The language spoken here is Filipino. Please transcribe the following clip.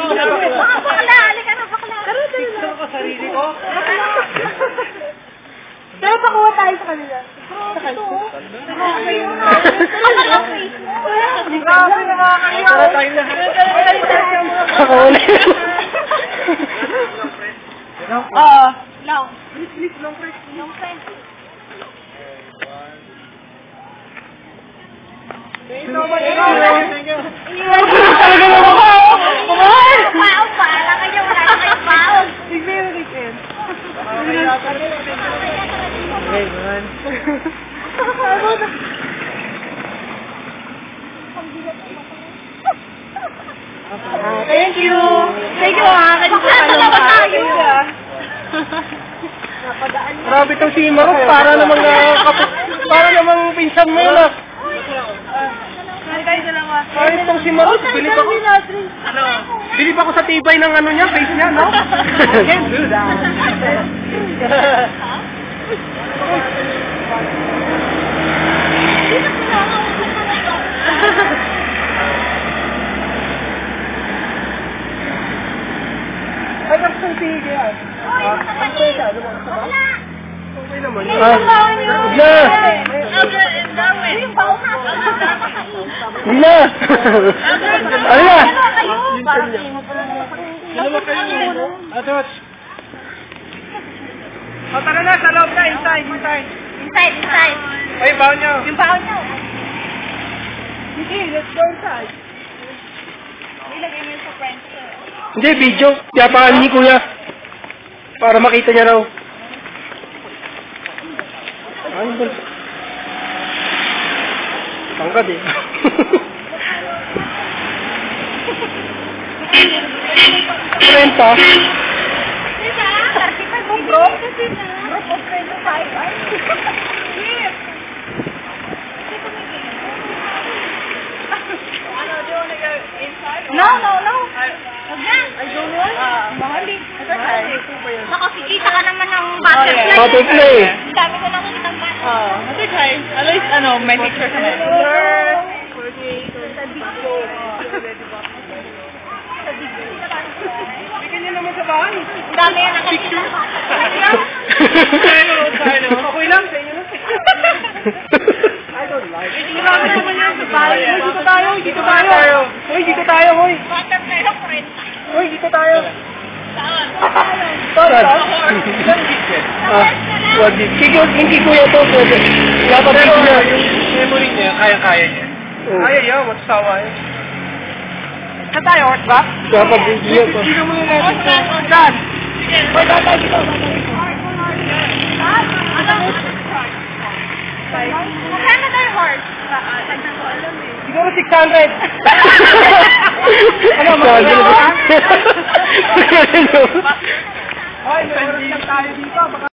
Bakla, halika na, bakla. Ito ko sarili ko. Pero pakuha tayo sa kanila. Sa kanila. Grabe na mga kanila. Tara tayo lahat. Kakawala yun. Oo. Long. Please, long press. Long press. Thank you. Paong pa. Alam kayo, wala na kayo paong. Tignan yung weekend. Okay, man. Thank you. Thank you, kanina pa tayo. Grabe itong si Marok, para namang pinsan mo yun ah. Para itong si Marok, bilib ako sa tibay ng ano niya, face niya, no? Can't do that. Ay, kapsang sige yan. Okay naman yun. Huwag na! Huwag na! Ano na? Atos. O, tara na, sa loob na, inside. Inside. Ay, baon nyo. Yung baon niyo. Sige, let's go inside. Ilagay mo yung sa friends. Hindi, video. Tiyapakan ni Kuya. Para makita niya raw. Ay, ba? Tangkad eh. Renta. Diba? 35 mong group? Group of 25. Ay, No. Huwag na. I don't know. Mahali. Nakakikita ka naman ng butterfly. Butterfly. Ang dami ko nakikita ng butterfly. Okay. At least, may picture ka na. Bigyan niyo naman sa bahay. Ang dami yan nakikita. Okay lang, sa inyo lang. I don't like it. Marami naman yan sa bahay. Dito tayo. Hoy, dito tayo, hoy. Butterfly ng friend. Hoy, dito tayo. Saan? Saan? Wag din. Hindi Kuya to. Dapat Pero niya. yung memory niya, kaya-kaya niya. Kaya niya, matsawa eh. Saan tayo, horseback? Dapat video to. Sino mo yung natin? Saan? Hoy, tatay dito. Magkano tayo horse? Tagnan ko alam eh. Siguro 600. Ano, magkano ba? Ano? Hoy, may oras lang tayo dito.